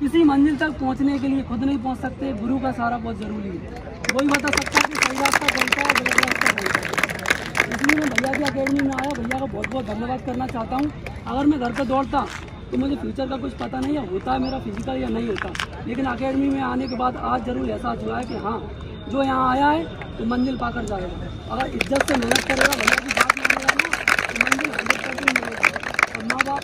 किसी मंजिल तक पहुंचने के लिए खुद नहीं पहुंच सकते, गुरु का सहारा बहुत ज़रूरी है। वही बता सकता है कि सही रास्ता कौन सा है, गलत रास्ता कौन सा है। इसलिए मैं भैया की अकेडमी में आया, भैया का बहुत बहुत धन्यवाद करना चाहता हूँ। अगर मैं घर पर दौड़ता तो मुझे फ्यूचर का कुछ पता नहीं है, होता है मेरा फिजिकल या नहीं होता, लेकिन अकेडमी में आने के बाद आज ज़रूर एहसास हुआ है कि हाँ, जो यहाँ आया है तो मंजिल पाकर जाएगा। अगर इज्जत से मेहनत करेगा, भैया की बात मानेगा ना, तो मंजिल 100% मिलेगा। और माँ बाप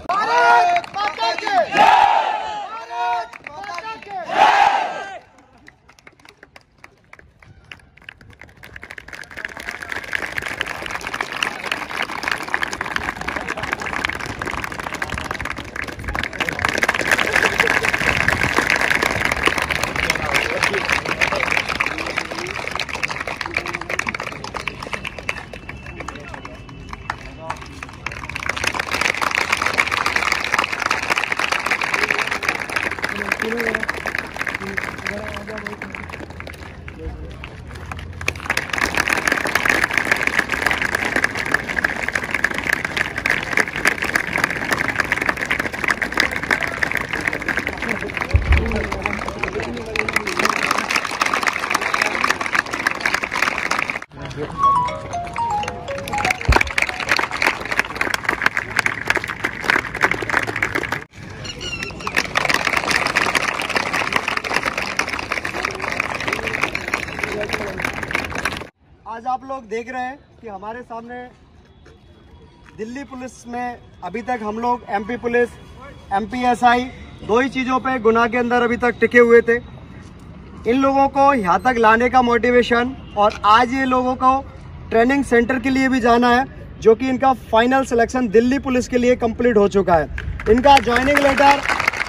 आज आप लोग देख रहे हैं कि हमारे सामने दिल्ली पुलिस में अभी तक हम लोग एमपी पुलिस, एमपीएसआई दो ही चीज़ों पे गुनाह के अंदर अभी तक टिके हुए थे। इन लोगों को यहाँ तक लाने का मोटिवेशन, और आज ये लोगों को ट्रेनिंग सेंटर के लिए भी जाना है, जो कि इनका फाइनल सिलेक्शन दिल्ली पुलिस के लिए कंप्लीट हो चुका है। इनका ज्वाइनिंग लेटर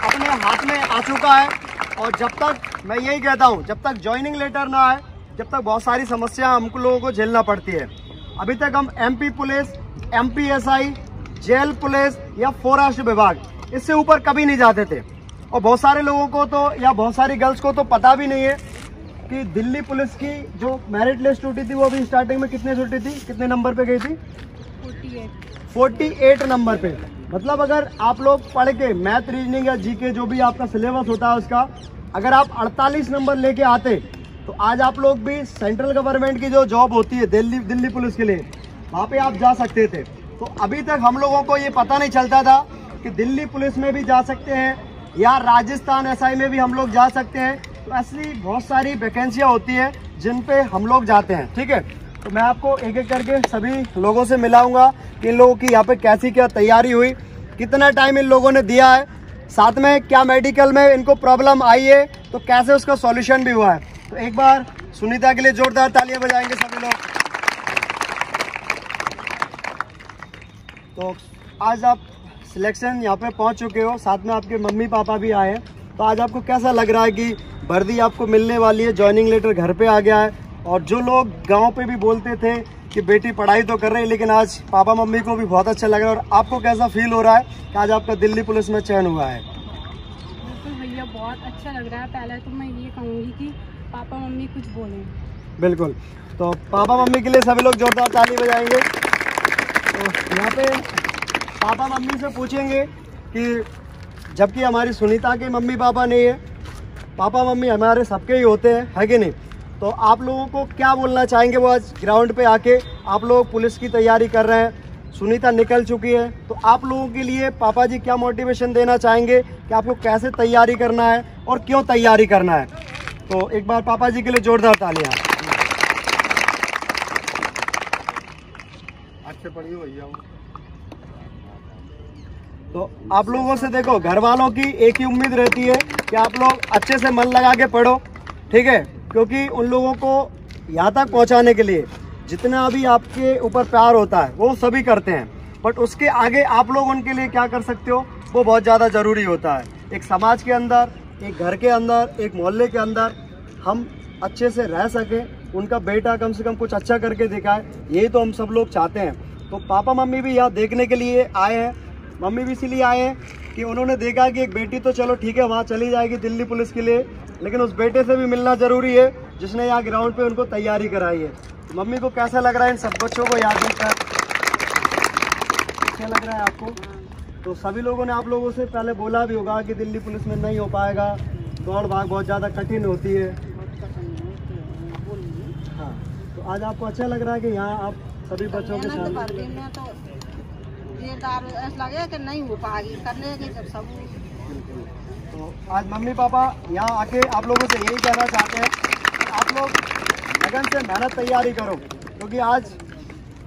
अपने हाथ में आ चुका है, और जब तक मैं यही कहता हूँ, जब तक ज्वाइनिंग लेटर ना आए, जब तक बहुत सारी समस्या हम लोगों को झेलना पड़ती है। अभी तक हम MP police, MPSI, jail police या फॉरेस्ट विभाग, इससे ऊपर कभी नहीं जाते थे। और बहुत सारे लोगों को तो, या बहुत सारी गर्ल्स को तो पता भी नहीं है कि दिल्ली पुलिस की जो मेरिट लिस्ट टूटी थी, वो अभी स्टार्टिंग में कितने टूटी थी, कितने नंबर पे गई थी? 48 नंबर पे। मतलब अगर आप लोग पढ़ के मैथ, रीजनिंग या जीके जो भी आपका सिलेबस होता है उसका, अगर आप 48 नंबर लेके आते तो आज आप लोग भी सेंट्रल गवर्नमेंट की जो जॉब होती है दिल्ली पुलिस के लिए, वहाँ पे आप जा सकते थे। तो अभी तक हम लोगों को ये पता नहीं चलता था कि दिल्ली पुलिस में भी जा सकते हैं, या राजस्थान एसआई में भी हम लोग जा सकते हैं। तो ऐसी बहुत सारी वैकेंसियाँ होती हैं जिन पे हम लोग जाते हैं। ठीक है, तो मैं आपको एक एक करके सभी लोगों से मिलाऊंगा कि इन लोगों की यहाँ पे कैसी क्या तैयारी हुई, कितना टाइम इन लोगों ने दिया है, साथ में क्या मेडिकल में इनको प्रॉब्लम आई है, तो कैसे उसका सॉल्यूशन भी हुआ है। तो एक बार सुनीता के लिए जोरदार तालियां बजाएंगे सभी लोग। तो आज आप सिलेक्शन यहाँ पे पहुँच चुके हो, साथ में आपके मम्मी पापा भी आए हैं। तो आज आपको कैसा लग रहा है कि वर्दी आपको मिलने वाली है, ज्वाइनिंग लेटर घर पे आ गया है, और जो लोग गांव पे भी बोलते थे कि बेटी पढ़ाई तो कर रही है, लेकिन आज पापा मम्मी को भी बहुत अच्छा लग रहा है, और आपको कैसा फील हो रहा है कि आज आपका दिल्ली पुलिस में चयन हुआ है? बिल्कुल भैया, बहुत अच्छा लग रहा है। पहले तो मैं ये कहूँगी कि पापा मम्मी कुछ बोलें। बिल्कुल, तो पापा मम्मी के लिए सभी लोग जोरदार ताली बजाएंगे। तो यहाँ पे पापा मम्मी से पूछेंगे कि जबकि हमारी सुनीता के मम्मी पापा नहीं है, पापा मम्मी हमारे सबके ही होते हैं, है कि नहीं? तो आप लोगों को क्या बोलना चाहेंगे? वो आज ग्राउंड पे आके आप लोग पुलिस की तैयारी कर रहे हैं, सुनीता निकल चुकी है, तो आप लोगों के लिए पापा जी क्या मोटिवेशन देना चाहेंगे कि आपको कैसे तैयारी करना है और क्यों तैयारी करना है? तो एक बार पापा जी के लिए जोरदार तालियां। अच्छे पढ़िए भैया। तो आप लोगों से देखो, घर वालों की एक ही उम्मीद रहती है कि आप लोग अच्छे से मन लगा के पढ़ो, ठीक है? क्योंकि उन लोगों को यहाँ तक पहुँचाने के लिए जितना भी आपके ऊपर प्यार होता है वो सभी करते हैं, बट उसके आगे आप लोग उनके लिए क्या कर सकते हो वो बहुत ज़्यादा ज़रूरी होता है। एक समाज के अंदर, एक घर के अंदर, एक मोहल्ले के अंदर हम अच्छे से रह सकें, उनका बेटा कम से कम कुछ अच्छा करके दिखाए, यही तो हम सब लोग चाहते हैं। तो पापा मम्मी भी यहाँ देखने के लिए आए हैं, मम्मी भी इसीलिए आए हैं कि उन्होंने देखा कि एक बेटी तो चलो ठीक है वहाँ चली जाएगी दिल्ली पुलिस के लिए, लेकिन उस बेटे से भी मिलना ज़रूरी है जिसने यहाँ ग्राउंड पे उनको तैयारी कराई है। तो मम्मी को कैसा लग रहा है इन सब बच्चों को याद देखकर? अच्छा लग रहा है आपको? तो सभी लोगों ने आप लोगों से पहले बोला भी होगा कि दिल्ली पुलिस में नहीं हो पाएगा, दौड़ भाग बहुत ज़्यादा कठिन होती है। हाँ, तो आज आपको अच्छा लग रहा है कि यहाँ आप सभी बच्चों के साथ लगे कि नहीं हो पाएगी करने की जब सब। तो आज मम्मी पापा यहाँ आके आप लोगों से यही कहना चाहते हैं कि आप लोग लगन से मेहनत तैयारी करो, क्योंकि आज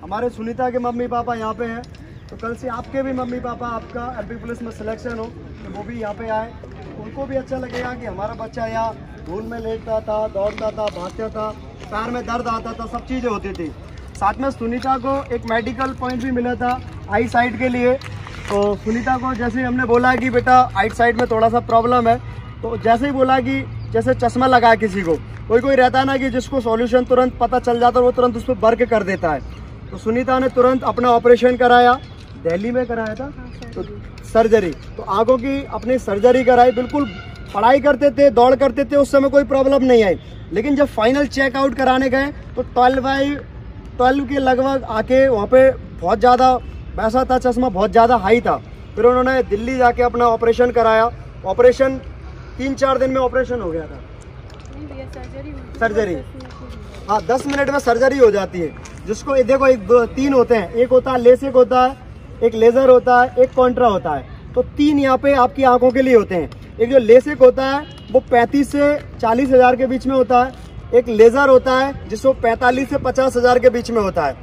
हमारे सुनीता के मम्मी पापा यहाँ पे हैं, तो कल से आपके भी मम्मी पापा आपका एमपी पुलिस में सिलेक्शन हो तो वो भी यहाँ पे आए, उनको भी अच्छा लगेगा कि हमारा बच्चा यहाँ धूल में लेटता था, दौड़ता था, भागता था, पैर में दर्द आता था, सब चीज़ें होती थी। साथ में सुनीता को एक मेडिकल पॉइंट भी मिला था आई साइड के लिए। तो सुनीता को जैसे हमने बोला कि बेटा आई साइड में थोड़ा सा प्रॉब्लम है, तो जैसे ही बोला कि जैसे चश्मा लगा किसी को, कोई रहता है ना कि जिसको सॉल्यूशन तुरंत पता चल जाता है, वो तुरंत उस पर वर्क कर देता है। तो सुनीता ने तुरंत अपना ऑपरेशन कराया, दिल्ली में कराया था, तो सर्जरी, तो आंखों की अपनी सर्जरी कराई। बिल्कुल पढ़ाई करते थे, दौड़ करते थे, उस समय कोई प्रॉब्लम नहीं आई, लेकिन जब फाइनल चेकआउट कराने गए तो 12 के लगभग आके वहाँ पे बहुत ज़्यादा वैसा था, चश्मा बहुत ज़्यादा हाई था। फिर उन्होंने दिल्ली जाके अपना ऑपरेशन कराया। ऑपरेशन 3-4 दिन में ऑपरेशन हो गया था। सर्जरी हाँ 10 मिनट में सर्जरी हो जाती है। जिसको देखो 3 होते हैं, एक होता है लेसिक होता है, एक लेज़र होता है, एक कॉन्ट्रा होता है। तो 3 यहाँ पे आपकी आंखों के लिए होते हैं। एक जो लेसिक होता है वो 35 से 40 हज़ार के बीच में होता है, एक लेज़र होता है जिसको 45 से 50 हज़ार के बीच में होता है,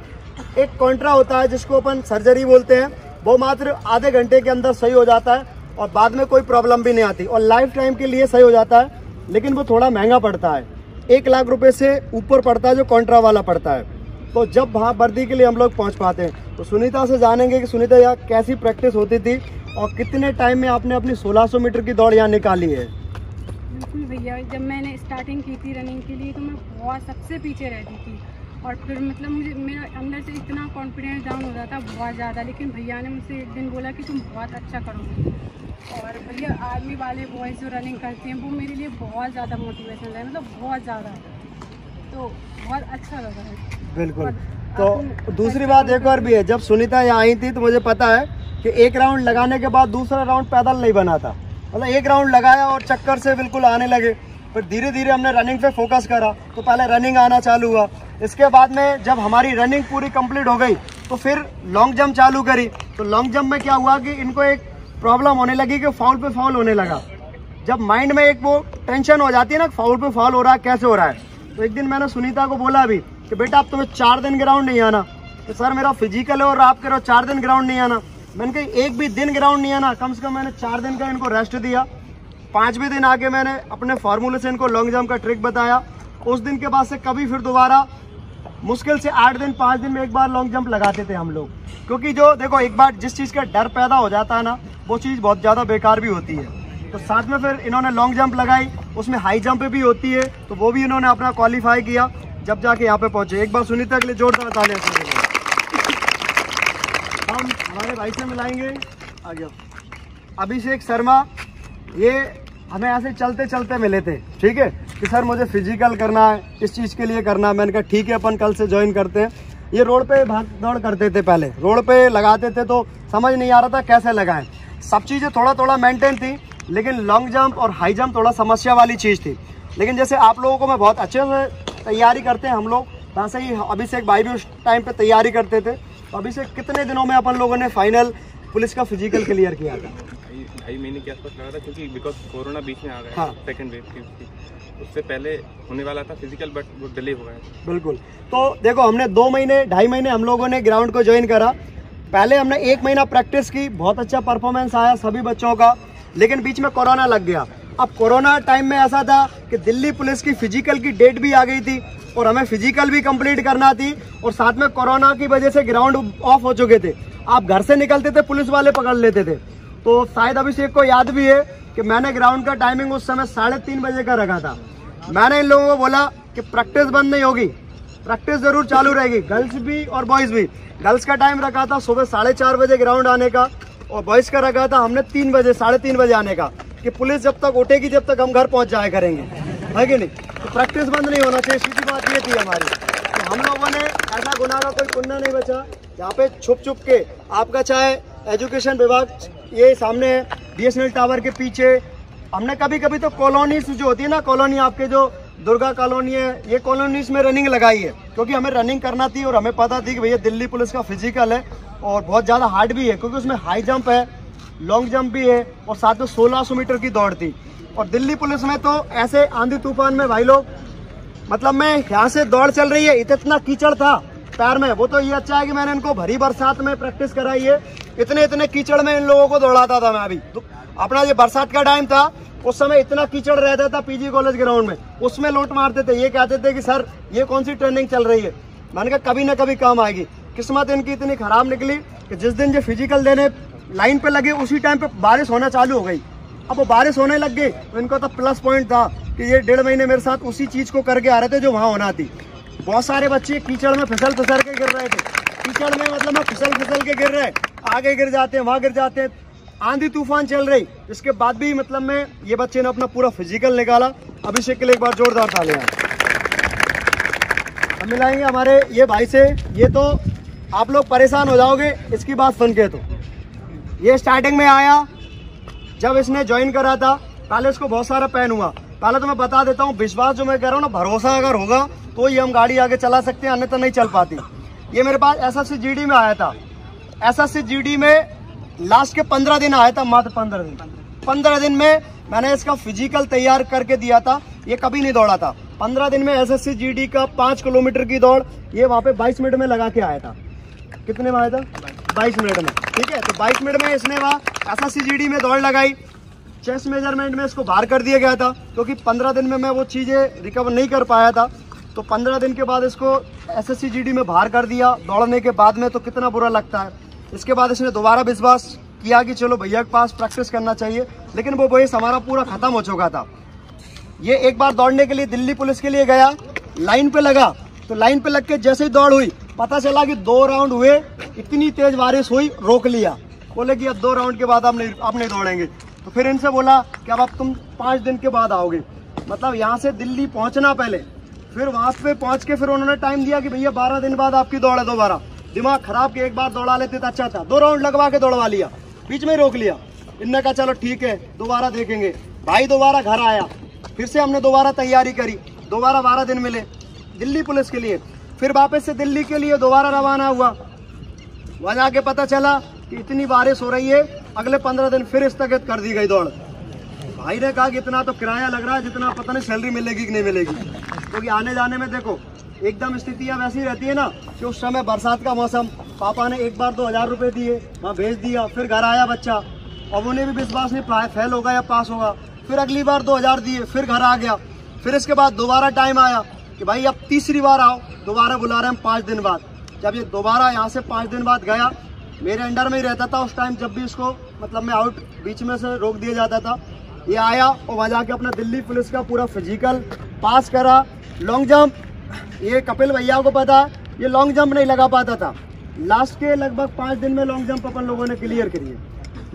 एक कॉन्ट्रा होता है जिसको अपन सर्जरी बोलते हैं, वो मात्र आधे घंटे के अंदर सही हो जाता है और बाद में कोई प्रॉब्लम भी नहीं आती और लाइफ टाइम के लिए सही हो जाता है। लेकिन वो थोड़ा महंगा पड़ता है, 1 लाख रुपए से ऊपर पड़ता है जो कॉन्ट्रा वाला पड़ता है। तो जब वहाँ वर्दी के लिए हम लोग पहुँच पाते हैं, तो सुनीता से जानेंगे कि सुनीता यहाँ कैसी प्रैक्टिस होती थी और कितने टाइम में आपने अपनी 1600 मीटर की दौड़ यहाँ निकाली है। बिल्कुल भैया, जब मैंने स्टार्टिंग की थी रनिंग के लिए तो मैं बहुत सबसे पीछे रहती थी और फिर मतलब मुझे मेरा अंदर से इतना कॉन्फिडेंस डाउन हो रहा था बहुत ज़्यादा। लेकिन भैया ने मुझसे एक दिन बोला कि तुम बहुत अच्छा करोगे। और भैया आर्मी वाले बॉयज़ जो रनिंग करते हैं वो मेरे लिए बहुत ज़्यादा मोटिवेशन है, मतलब बहुत ज़्यादा, तो बहुत अच्छा लगा है। बिल्कुल। तो दूसरी बात एक और भी है, जब सुनीता यहाँ आई थी तो मुझे पता है कि 1 राउंड लगाने के बाद दूसरा राउंड पैदल नहीं बना था, मतलब 1 राउंड लगाया और चक्कर से बिल्कुल आने लगे। फिर धीरे धीरे हमने रनिंग पे फोकस करा, तो पहले रनिंग आना चालू हुआ। इसके बाद में जब हमारी रनिंग पूरी कंप्लीट हो गई तो फिर लॉन्ग जंप चालू करी। तो लॉन्ग जंप में क्या हुआ कि इनको एक प्रॉब्लम होने लगी कि फाउल पे फाउल होने लगा। जब माइंड में एक वो टेंशन हो जाती है ना, फाउल पे फाउल हो रहा है, कैसे हो रहा है। तो एक दिन मैंने सुनीता को बोला भी कि बेटा अब तुम्हें 4 दिन ग्राउंड नहीं आना। तो सर मेरा फिजिकल है और आप कह रहे हो 4 दिन ग्राउंड नहीं आना। मैंने कहा एक भी दिन ग्राउंड नहीं आना, कम से कम मैंने 4 दिन का इनको रेस्ट दिया। 5वें दिन आके मैंने अपने फार्मूले से इनको लॉन्ग जंप का ट्रिक बताया। उस दिन के बाद से कभी फिर दोबारा मुश्किल से 8 दिन 5 दिन में एक बार लॉन्ग जंप लगाते थे हम लोग, क्योंकि जो देखो एक बार जिस चीज़ का डर पैदा हो जाता है ना, वो चीज़ बहुत ज़्यादा बेकार भी होती है। तो साथ में फिर इन्होंने लॉन्ग जंप लगाई, उसमें हाई जंप भी होती है, तो वो भी इन्होंने अपना क्वालिफाई किया, जब जाके यहाँ पे पहुंचे। एक बार सुनीता के लिए जोरदार तालियां सुनिए। हम हमारे भाई से मिलाएंगे, आ गया अभिषेक शर्मा। ये हमें ऐसे चलते चलते मिले थे, ठीक है, कि सर मुझे फिजिकल करना है, इस चीज़ के लिए करना है। मैंने कहा ठीक है अपन कल से ज्वाइन करते हैं। ये रोड पे भाग दौड़ करते थे, पहले रोड पे लगाते थे तो समझ नहीं आ रहा था कैसे लगाएं। सब चीज़ें थोड़ा थोड़ा मेंटेन थी, लेकिन लॉन्ग जंप और हाई जंप थोड़ा समस्या वाली चीज़ थी। लेकिन जैसे आप लोगों को मैं बहुत अच्छे से तैयारी करते हैं हम लोग, वैसे ही अभिषेक भाई भी उस टाइम पे तैयारी करते थे। तो अभिषेक कितने दिनों में अपन लोगों ने फाइनल पुलिस का फिजिकल क्लियर किया था? 2.5 महीने के आसपास लगा था, क्योंकि बिकॉज कोरोना बीच में आ गया। हाँ। सेकंड वेव थी उसकी, उससे पहले होने वाला था फिजिकल, बट वो डिले हो गया। बिल्कुल। तो देखो हमने 2 महीने 2.5 महीने हम लोगों ने ग्राउंड को ज्वाइन करा। पहले हमने 1 महीना प्रैक्टिस की, बहुत अच्छा परफॉर्मेंस आया सभी बच्चों का, लेकिन बीच में कोरोना लग गया। अब कोरोना टाइम में ऐसा था कि दिल्ली पुलिस की फिजिकल की डेट भी आ गई थी और हमें फिजिकल भी कंप्लीट करना थी, और साथ में कोरोना की वजह से ग्राउंड ऑफ हो चुके थे। आप घर से निकलते थे, पुलिस वाले पकड़ लेते थे। तो शायद अभिषेक को याद भी है कि मैंने ग्राउंड का टाइमिंग उस समय 3:30 बजे का रखा था। मैंने इन लोगों को बोला कि प्रैक्टिस बंद नहीं होगी, प्रैक्टिस जरूर चालू रहेगी, गर्ल्स भी और बॉयज़ भी। गर्ल्स का टाइम रखा था सुबह 4:30 बजे ग्राउंड आने का, और बॉयज़ का रखा था हमने 3 बजे 3:30 बजे आने का, कि पुलिस जब तक उठेगी जब तक हम घर पहुंच जाया करेंगे, है कि नहीं। तो प्रैक्टिस बंद नहीं होना चाहिए, सीधी बात ये थी हमारी। तो हम लोगों ने ऐसा गुनाह का कोई पुण्य नहीं बचा, यहाँ पे छुप छुप के आपका चाहे एजुकेशन विभाग ये सामने BSNL टावर के पीछे हमने कभी कभी तो कॉलोनीज जो होती है ना, कॉलोनी आपके जो दुर्गा कॉलोनी है, ये कॉलोनीज में रनिंग लगाई है, क्योंकि हमें रनिंग करना थी और हमें पता थी कि भैया दिल्ली पुलिस का फिजिकल है और बहुत ज़्यादा हार्ड भी है, क्योंकि उसमें हाई जंप है, लॉन्ग जंप भी है और साथ में 1600 मीटर की दौड़ थी। और दिल्ली पुलिस में तो ऐसे आंधी तूफान में भाई लोग, मतलब मैं यहाँ से दौड़ चल रही है, इतना कीचड़ था पैर में, वो तो ये अच्छा है कि मैंने इनको भरी बरसात में प्रैक्टिस कराई है। इतने कीचड़ में इन लोगों को दौड़ाता था मैं। अभी तो अपना ये बरसात का टाइम था, उस समय इतना कीचड़ रहता था PG कॉलेज ग्राउंड में, उसमें लौट मारते थे। ये कहते थे कि सर ये कौन सी ट्रेनिंग चल रही है। मैंने कहा कभी ना कभी काम आएगी। किस्मत इनकी इतनी खराब निकली कि जिस दिन ये फिजिकल देने लाइन पे लगे उसी टाइम पे बारिश होना चालू हो गई। अब वो बारिश होने लग गई तो इनको तो प्लस पॉइंट था कि ये 1.5 महीने मेरे साथ उसी चीज को करके आ रहे थे जो वहाँ होना थी। बहुत सारे बच्चे कीचड़ में फिसल के गिर रहे थे, कीचड़ में मतलब फिसल के गिर रहे, आगे गिर जाते हैं, वहाँ गिर जाते हैं, आंधी तूफान चल रही। इसके बाद भी मतलब में ये बच्चे ने अपना पूरा फिजिकल निकाला। अभिषेक के लिए एक बार जोरदार तालियां। हम मिलाएंगे हमारे ये भाई से। ये तो आप लोग परेशान हो जाओगे इसकी बात सुन के। तो ये स्टार्टिंग में आया, जब इसने ज्वाइन करा था पहले इसको बहुत सारा पेन हुआ। पहले तो मैं बता देता हूँ, विश्वास जो मैं कह रहा हूँ ना, भरोसा अगर होगा तो ये हम गाड़ी आगे चला सकते हैं, अन्यथा नहीं चल पाती। ये मेरे पास SSC GD में आया था। SSC GD में लास्ट के 15 दिन आया था, मात्र 15 दिन में मैंने इसका फिजिकल तैयार करके दिया था। ये कभी नहीं दौड़ा था। 15 दिन में SSC GD का 5 किलोमीटर की दौड़ ये वहाँ पे 22 मिनट में लगा के आया था। कितने में आया था? 22 मिनट में। ठीक है, तो 22 मिनट में इसने वहाँ SSC GD में दौड़ लगाई। चेस्ट मेजरमेंट में इसको बाहर कर दिया गया था, क्योंकि 15 दिन में मैं वो चीज़ें रिकवर नहीं कर पाया था। तो 15 दिन के बाद इसको SSC GD में बाहर कर दिया। दौड़ने के बाद में तो कितना बुरा लगता है। इसके बाद इसने दोबारा विश्वास किया कि चलो भैया के पास प्रैक्टिस करना चाहिए, लेकिन वो वॉइस हमारा पूरा खत्म हो चुका था। ये एक बार दौड़ने के लिए दिल्ली पुलिस के लिए गया, लाइन पे लगा। तो लाइन पे लग के जैसे ही दौड़ हुई, पता चला कि 2 राउंड हुए, इतनी तेज बारिश हुई, रोक लिया। बोले कि अब 2 राउंड के बाद अब नहीं दौड़ेंगे। तो फिर इनसे बोला कि अब तुम 5 दिन के बाद आओगे। मतलब यहाँ से दिल्ली पहुँचना पहले, फिर वहाँ पे पहुँच के फिर उन्होंने टाइम दिया कि भैया 12 दिन बाद आपकी दौड़ है दोबारा। दिमाग खराब के एक बार दौड़ा लेते तो अच्छा था। 2 राउंड लगवा के दौड़वा लिया, बीच में रोक लिया। इनने कहा चलो ठीक है दोबारा देखेंगे। भाई दोबारा घर आया, फिर से हमने दोबारा तैयारी करी। दोबारा 12 दिन मिले दिल्ली पुलिस के लिए। फिर वापस से दिल्ली के लिए दोबारा रवाना हुआ। वहाँ जाके पता चला कि इतनी बारिश हो रही है, अगले 15 दिन फिर स्थगित कर दी गई दौड़। भाई ने कहा कि इतना तो किराया लग रहा है, जितना पता नहीं सैलरी मिलेगी कि नहीं मिलेगी, क्योंकि आने जाने में देखो एकदम स्थितियाँ वैसी रहती है ना कि उस समय बरसात का मौसम। पापा ने एक बार 2000 रुपये दिए, वहाँ भेज दिया। फिर घर आया बच्चा, अब उन्हें भी विश्वास नहीं फेल होगा या पास होगा। फिर अगली बार 2000 दिए, फिर घर आ गया। फिर इसके बाद दोबारा टाइम आया कि भाई अब तीसरी बार आओ, दोबारा बुला रहे हैं 5 दिन बाद। जब ये दोबारा यहाँ से 5 दिन बाद गया, मेरे अंडर में ही रहता था उस टाइम, जब भी इसको मतलब मैं आउट बीच में से रोक दिया जाता था। ये आया और वहाँ जाके अपना दिल्ली पुलिस का पूरा फिजिकल पास करा। लॉन्ग जंप, ये कपिल भैया को पता है, ये लॉन्ग जंप नहीं लगा पाता था। लास्ट के लगभग 5 दिन में लॉन्ग जंप अपन लोगों ने क्लियर करी है,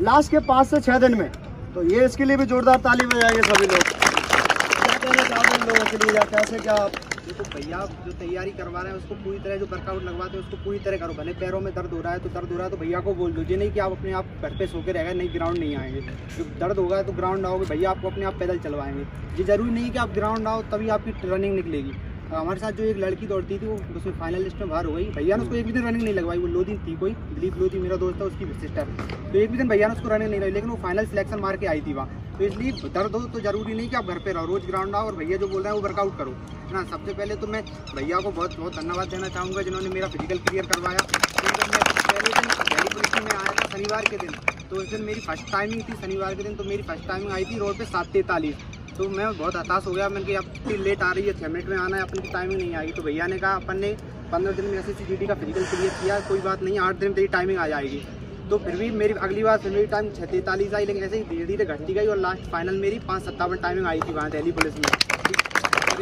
लास्ट के 5 से 6 दिन में। तो ये इसके लिए भी जोरदार ताली बजाएंगे सभी लोग। क्या कहना चाहते हैं लोगों के लिए, या कैसे क्या? देखो भैया, जो तैयारी करवा रहे हैं उसको पूरी तरह, जो वर्कआउट लगवाते हैं उसको पूरी तरह करो। भले पैरों में दर्द हो रहा है तो दर्द हो रहा है तो भैया को बोल दो। ये नहीं कि आप अपने आप घर पे सो के रह गए, नहीं ग्राउंड नहीं आएंगे। जो दर्द होगा तो ग्राउंड आओगे, भैया आपको अपने आप पैदल चलवाएंगे। ये जरूरी नहीं कि आप ग्राउंड आओ तभी आपकी रनिंग निकलेगी। हमारे साथ जो एक लड़की दौड़ती थी वो उसमें फाइनल लिस्ट में बाहर हो गई। भैया ने उसको एक भी दिन रनिंग नहीं लगवाई। वो लोधी थी, कोई दिलीप लोधी मेरा दोस्त था, उसकी सिस्टर। तो एक भी दिन भैया ने उसको रनिंग नहीं लगाई, लेकिन वो फाइनल सिलेक्शन मार के आई थी वहाँ। तो इसलिए दर्द हो तो जरूरी नहीं कि आप घर पे रहो, रोज ग्राउंड आओ और भैया जो बोल रहे हैं वो वर्कआउट करो, है ना। सबसे पहले तो मैं भैया को बहुत बहुत धन्यवाद देना चाहूँगा जिन्होंने मेरा फिजिकल क्लियर करवाया। तो मैं पहले दिन दिल्ली पुलिस में आया था शनिवार के दिन, तो उस दिन मेरी फर्स्ट टाइमिंग थी। शनिवार के दिन तो मेरी फर्स्ट टाइमिंग आई थी रोड पे 7:43। तो मैं बहुत हताश हो गया। मैंने कहा अब इतनी लेट आ रही है, 6 मिनट में आना है, अपनी टाइमिंग नहीं आई। तो भैया ने कहा अपन ने 15 दिन में SSC GD का फिजिकल क्लियर किया, कोई बात नहीं, 8 दिन में तेरी टाइमिंग आ जाएगी। तो फिर भी मेरी अगली बार फिर मेरी टाइम 6:43 आई, लेकिन ऐसे ही धीरे धीरे घटती गई और लास्ट फाइनल मेरी 5:57 टाइमिंग आई थी वहाँ दिल्ली पुलिस में।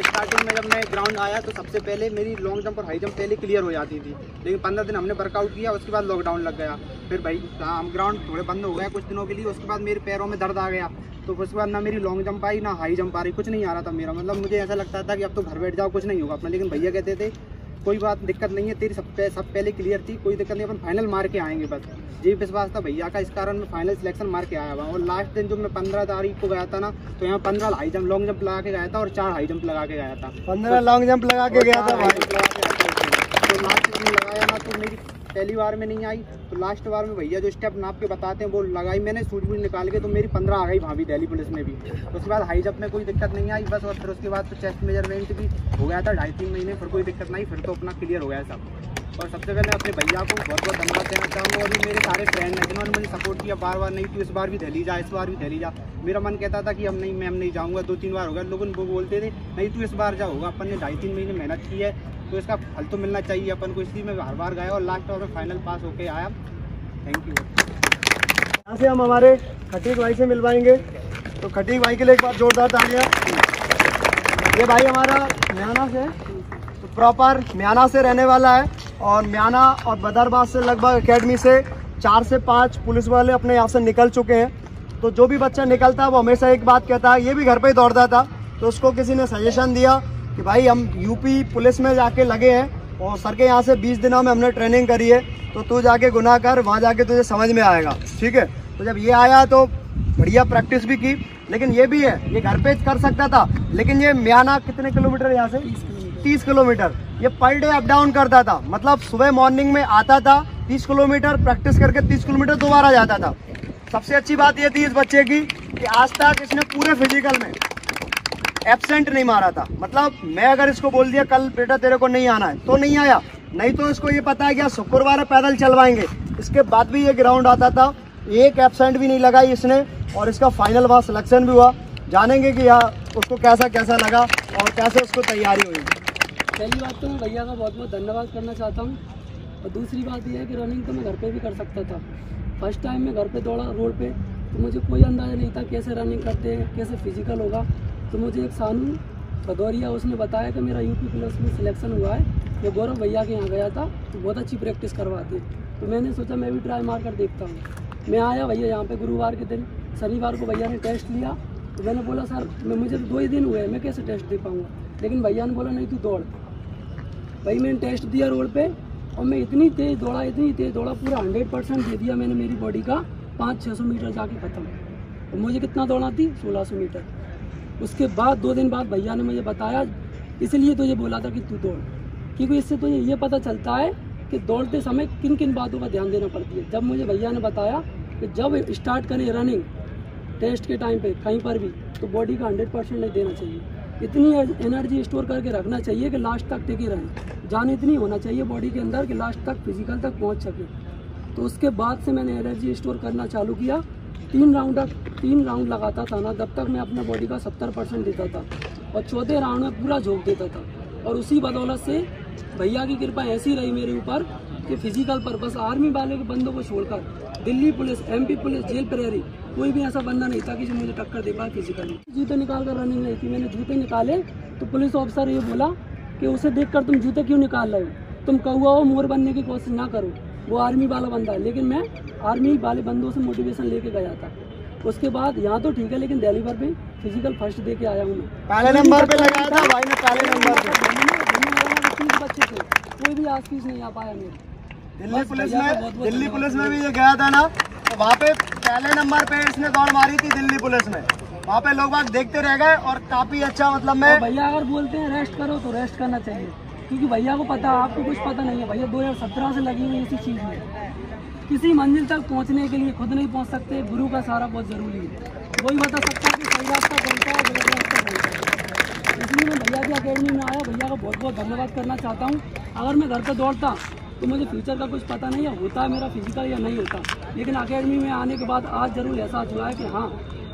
स्टार्टिंग में जब मैं ग्राउंड आया तो सबसे पहले मेरी लॉन्ग जंप और हाई जंप पहले क्लियर हो जाती थी, लेकिन 15 दिन हमने वर्कआउट किया, उसके बाद लॉकडाउन लग गया। फिर भाई हम ग्राउंड थोड़े बंद हो गया कुछ दिनों के लिए। उसके बाद मेरे पैरों में दर्द आ गया, तो उसके बाद ना मेरी लॉन्ग जंप आई ना हाई जंप आ रही, कुछ नहीं आ रहा था मेरा। मतलब मुझे ऐसा लगता था कि अब तो घर बैठ जाओ, कुछ नहीं होगा अपना। लेकिन भैया कहते थे कोई बात दिक्कत नहीं है, तेरी सब पहले क्लियर थी, कोई दिक्कत नहीं, अपन फाइनल मार के आएंगे बस। जी विश्वास था भैया का, इस कारण मैं फाइनल सिलेक्शन मार के आया हुआ। और लास्ट दिन जो मैं 15 तारीख को गया था ना, तो यहाँ 15 हाई जंप लॉन्ग जंप लगा के गया था और 4 हाई जंप लगा के गया था। 15 लॉन्ग जंप लगा के गया था भाई। तो लास्ट में लगाया ना, तो मेरी पहली बार में नहीं आई, तो लास्ट बार में भैया जो स्टेप नाप के बताते हैं वो लगाई मैंने, सूट भी निकाल के, तो मेरी 15 आ गई भाभी दिल्ली पुलिस में भी। तो उसके बाद हाई जंप में कोई दिक्कत नहीं आई बस। और फिर उसके बाद तो चेस्ट मेजरमेंट भी हो गया था 2.5-3 महीने, फिर कोई दिक्कत नहीं, फिर तो अपना क्लियर हो गया सब। और सबसे पहले अपने भैया को बहुत बहुत धन्यवाद देना चाहूँगा। और भी मेरे सारे फ्रेंड हैं जिन्होंने मुझे सपोर्ट किया बार बार, नहीं तो इस बार भी दिल्ली जा, इस बार भी दिल्ली जा। मेरा मन कहता था कि हम नहीं, मैम नहीं जाऊँगा, 2-3 बार हो गया, लोग वो बोलते थे नहीं तू इस बार जाओगा। अपन ने 2.5-3 महीने मेहनत की है, तो इसका फल तो मिलना चाहिए अपन को, इसलिए मैं हर बार गया और लास्ट बार में फाइनल पास होके आया। Thank you. यहाँ से हम हमारे खटीक भाई से मिलवाएंगे, तो खटीक भाई के लिए एक बार जोरदार तालियां। ये भाई हमारा म्याना से, तो प्रॉपर म्याना से रहने वाला है, और म्याना और बदरबाज से लगभग एकेडमी से 4 से 5 पुलिस वाले अपने यहाँ से निकल चुके हैं। तो जो भी बच्चा निकलता है वो हमेशा एक बात कहता है, ये भी घर पे ही दौड़ता था, तो उसको किसी ने सजेशन दिया कि भाई हम यूपी पुलिस में जाके लगे हैं और सर के यहाँ से 20 दिनों में हमने ट्रेनिंग करी है, तो तू जाके गुनाह कर, वहाँ जाके तुझे समझ में आएगा, ठीक है। तो जब ये आया तो बढ़िया प्रैक्टिस भी की, लेकिन ये भी है, ये घर पे कर सकता था, लेकिन ये म्याना कितने किलोमीटर यहाँ से 30 किलोमीटर ये पर डे अप डाउन करता था। मतलब सुबह मॉर्निंग में आता था 30 किलोमीटर प्रैक्टिस करके 30 किलोमीटर दोबारा जाता था। सबसे अच्छी बात ये थी इस बच्चे की कि आज तक इसने पूरे फिजिकल में एब्सेंट नहीं मारा था। मतलब मैं अगर इसको बोल दिया कल बेटा तेरे को नहीं आना है तो नहीं आया, नहीं तो इसको ये पता है कि शुक्रवार पैदल चलवाएंगे, इसके बाद भी ये ग्राउंड आता था, एक एब्सेंट भी नहीं लगाई इसने, और इसका फाइनल वहाँ सिलेक्शन भी हुआ। जानेंगे कि यहाँ उसको कैसा कैसा लगा और कैसे उसको तैयारी हुई। पहली बात तो मैं भैया का बहुत बहुत धन्यवाद करना चाहता हूँ, और दूसरी बात यह है कि रनिंग तो मैं घर पे भी कर सकता था। फर्स्ट टाइम मैं घर पे दौड़ा रोड पे, तो मुझे कोई अंदाज़ा नहीं था कैसे रनिंग करते हैं, कैसे फिजिकल होगा। तो मुझे एक सानू भदौरिया उसने बताया कि मेरा यूपी पुलिस में सिलेक्शन हुआ है, ये गौरव भैया के यहाँ गया था, तो बहुत अच्छी प्रैक्टिस करवाते। तो मैंने सोचा मैं भी ट्राई मार कर देखता हूँ। मैं आया भैया यहाँ पे गुरुवार के दिन, शनिवार को भैया ने टेस्ट लिया, तो मैंने बोला सर मुझे तो 2 ही दिन हुए हैं, मैं कैसे टेस्ट दे पाऊँगा। लेकिन भैया ने बोला नहीं तू दौड़। भाई मैंने टेस्ट दिया रोड पे, और मैं इतनी तेज़ दौड़ा, पूरा 100% दे दिया मैंने मेरी बॉडी का। 500-600 मीटर जाके ख़त्म। और मुझे कितना दौड़ा थी 1600 मीटर। उसके बाद 2 दिन बाद भैया ने मुझे बताया, इसलिए तो ये बोला था कि तू दौड़, क्योंकि इससे तो ये पता चलता है कि दौड़ते समय किन किन बातों का ध्यान देना पड़ती है। जब मुझे भैया ने बताया कि जब स्टार्ट करें रनिंग टेस्ट के टाइम पे कहीं पर भी, तो बॉडी का 100% नहीं देना चाहिए, इतनी एनर्जी स्टोर करके रखना चाहिए कि लास्ट तक टिके रहें। जान इतनी होना चाहिए बॉडी के अंदर कि लास्ट तक फिजिकल तक पहुंच सके। तो उसके बाद से मैंने एनर्जी स्टोर करना चालू किया। 3 राउंड लगाता था ना, तब तक मैं अपने बॉडी का 70% देता था, और चौथे राउंड में पूरा झोंक देता था। और उसी बदौलत से भैया की कृपा ऐसी रही मेरे ऊपर कि फिजिकल पर बस आर्मी वाले के बंदों को छोड़कर Delhi police, MP police, jail प्रहरी, कोई भी ऐसा बंदा नहीं था कि जो मुझे टक्कर दे पाए फिजिकली। जूते निकाल कर रनिंग नहीं थी, मैंने जूते निकाले तो पुलिस ऑफिसर ये बोला कि उसे देखकर तुम जूते क्यों निकाल रहे हो, तुम कौवा हो, मोर बनने की कोशिश ना करो, वो आर्मी वाला बंदा है। लेकिन मैं आर्मी वाले बंदों से मोटिवेशन लेके गया था। उसके बाद यहाँ तो ठीक है, लेकिन दिल्ली पर भी फिजिकल फर्स्ट दे के आया हूँ मैं। पहले नंबर पे लगाया था भाई ने, पहले नंबर पे। बच्चे थे, कोई भी आस पीस नहीं आ पाया मेरे। दिल्ली पुलिस में भी ये गया था ना, तो वहाँ पे पहले नंबर पे इसने दौड़ मारी थी दिल्ली पुलिस में। वहाँ पे लोग बाग देखते रह गए, और काफी अच्छा, मतलब मैं भैया अगर बोलते हैं रेस्ट करो तो रेस्ट करना चाहिए, क्योंकि भैया को पता, आपको कुछ पता नहीं है। भैया 2017 से लगी हुई इसी चीज़ में। किसी मंजिल तक पहुंचने के लिए खुद नहीं पहुंच सकते, गुरु का सहारा बहुत ज़रूरी है। वही बता सकता है कि सही रास्ता कौन है, गलत रास्ता कौन है। इसलिए मैं भैया की अकेडमी में आया, भैया का बहुत बहुत धन्यवाद करना चाहता हूँ। अगर मैं घर पर दौड़ता तो मुझे फ्यूचर का कुछ पता नहीं है, होता है मेरा फिजिकल या नहीं होता। लेकिन अकेडमी में आने के बाद आज ज़रूर एहसास हुआ है कि हाँ,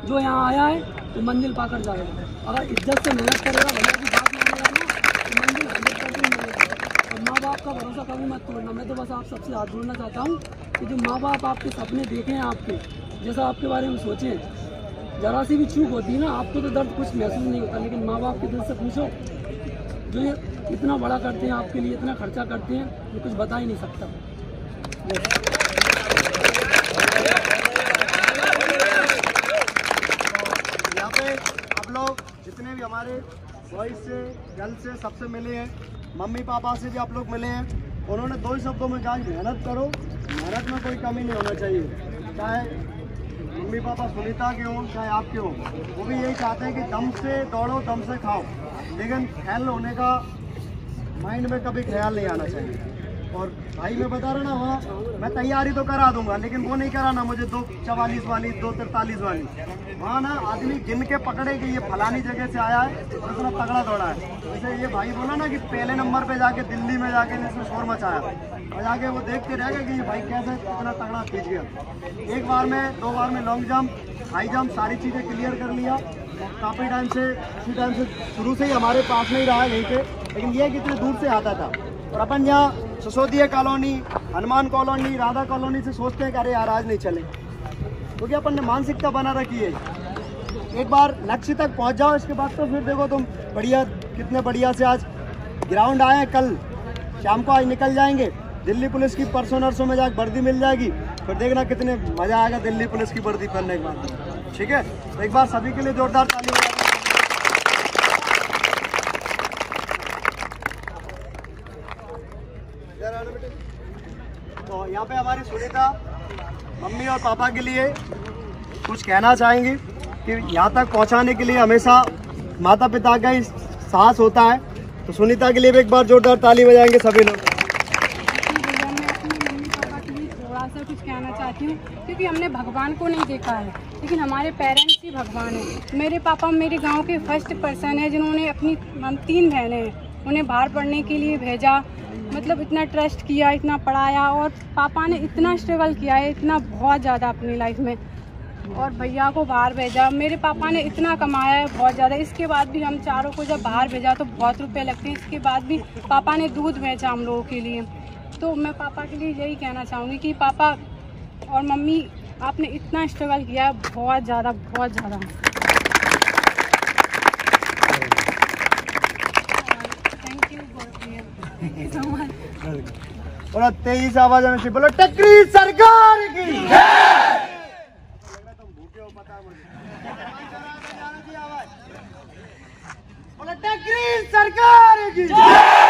जो यहाँ आया है तो मंजिल पाकर जाएगा। अगर इज्जत से मेहनत करेगा, भैया की बात मानेगा ना, तो मंजिल 100% मिलेगा। और माँ बाप का भरोसा कभी मत तोड़ना। मैं तो बस आप सबसे हाथ जोड़ना चाहता हूँ कि जो माँ बाप आपके सपने देखे हैं, आपके जैसा आपके बारे में सोचें, ज़रा सी भी चूक होती है ना, आपको तो दर्द कुछ महसूस नहीं होता, लेकिन माँ बाप के दिल से पूछो, जो ये इतना बड़ा करते हैं आपके लिए, इतना खर्चा करते हैं, ये कुछ बता ही नहीं सकता। यहाँ पे आप लोग जितने भी हमारे बॉयज से, गर्ल्स से, सबसे मिले हैं, मम्मी पापा से भी आप लोग मिले हैं, उन्होंने 2 शब्दों में कहा मेहनत करो, मेहनत में कोई कमी नहीं होना चाहिए। चाहे मम्मी पापा सुनीता के हों चाहे आपके हों, वो भी यही चाहते हैं कि दम से दौड़ो दम से खाओ, लेकिन फेल होने का माइंड में कभी ख्याल नहीं आना चाहिए। और भाई मैं बता रहा ना, वहाँ मैं तैयारी तो करा दूंगा, लेकिन वो नहीं कराना मुझे 2:44 वाली 2:43 वाली। वहाँ ना आदमी गिन के पकड़े कि ये फलानी जगह से आया है और इतना तगड़ा दौड़ा है। जैसे ये भाई बोला ना कि पहले नंबर पे जाके दिल्ली में जाके इसने शोर मचाया, और जाके वो देखते रह गए कि ये भाई कैसे इतना तगड़ा खींच गया। 1 बार में 2 बार में लॉन्ग जंप हाई जंप सारी चीज़ें क्लियर कर लिया। और काफ़ी टाइम से शुरू से ही हमारे पास में ही रहा है यहीं पे, लेकिन ये कितने दूर से आता था। और अपन यहाँ Sisodia colony, Hanuman colony, Radha colony से सोचते हैं कि अरे यार आज नहीं चले, क्योंकि अपन ने मानसिकता बना रखी है। एक बार लक्ष्य तक पहुंच जाओ, इसके बाद तो फिर देखो तुम बढ़िया, कितने बढ़िया से आज ग्राउंड आए हैं। कल शाम को आज निकल जाएंगे, दिल्ली पुलिस की परसों नरसों में जाकर वर्दी मिल जाएगी, फिर देखना कितने मजा आएगा दिल्ली पुलिस की वर्दी पहनने के बाद। ठीक है, तो एक बार सभी के लिए जोरदार ताली बजा दो। तो यहाँ पे हमारी सुनीता मम्मी और पापा के लिए कुछ कहना चाहेंगी कि यहाँ तक पहुँचाने के लिए हमेशा माता पिता का ही साहस होता है। तो सुनीता के लिए भी एक बार जोरदार ताली बजाएंगे सभी लोग। भैया मैं अपनी मम्मी पापा के लिए थोड़ा सा कुछ कहना चाहती हूँ, क्योंकि हमने भगवान को नहीं देखा है, लेकिन हमारे पेरेंट्स ही भगवान हैं। मेरे पापा मेरे गांव के फर्स्ट पर्सन है जिन्होंने अपनी, हम 3 बहनें हैं, उन्हें बाहर पढ़ने के लिए भेजा, मतलब इतना ट्रस्ट किया, इतना पढ़ाया, और पापा ने इतना स्ट्रगल किया है, इतना बहुत ज़्यादा अपनी लाइफ में, और भैया को बाहर भेजा। मेरे पापा ने इतना कमाया है बहुत ज़्यादा, इसके बाद भी हम चारों को जब बाहर भेजा तो बहुत रुपए लगते हैं, इसके बाद भी पापा ने दूध बेचा हम लोगों के लिए। तो मैं पापा के लिए यही कहना चाहूँगी कि पापा और मम्मी आपने इतना स्ट्रगल किया है, बहुत ज़्यादा बहुत ज़्यादा। Thank you so much. और तेज आवाज में बोलो टकरी सरकार की जय। तुम भूखे हो पता है मुझे। बोलो टकरी सरकार की जय।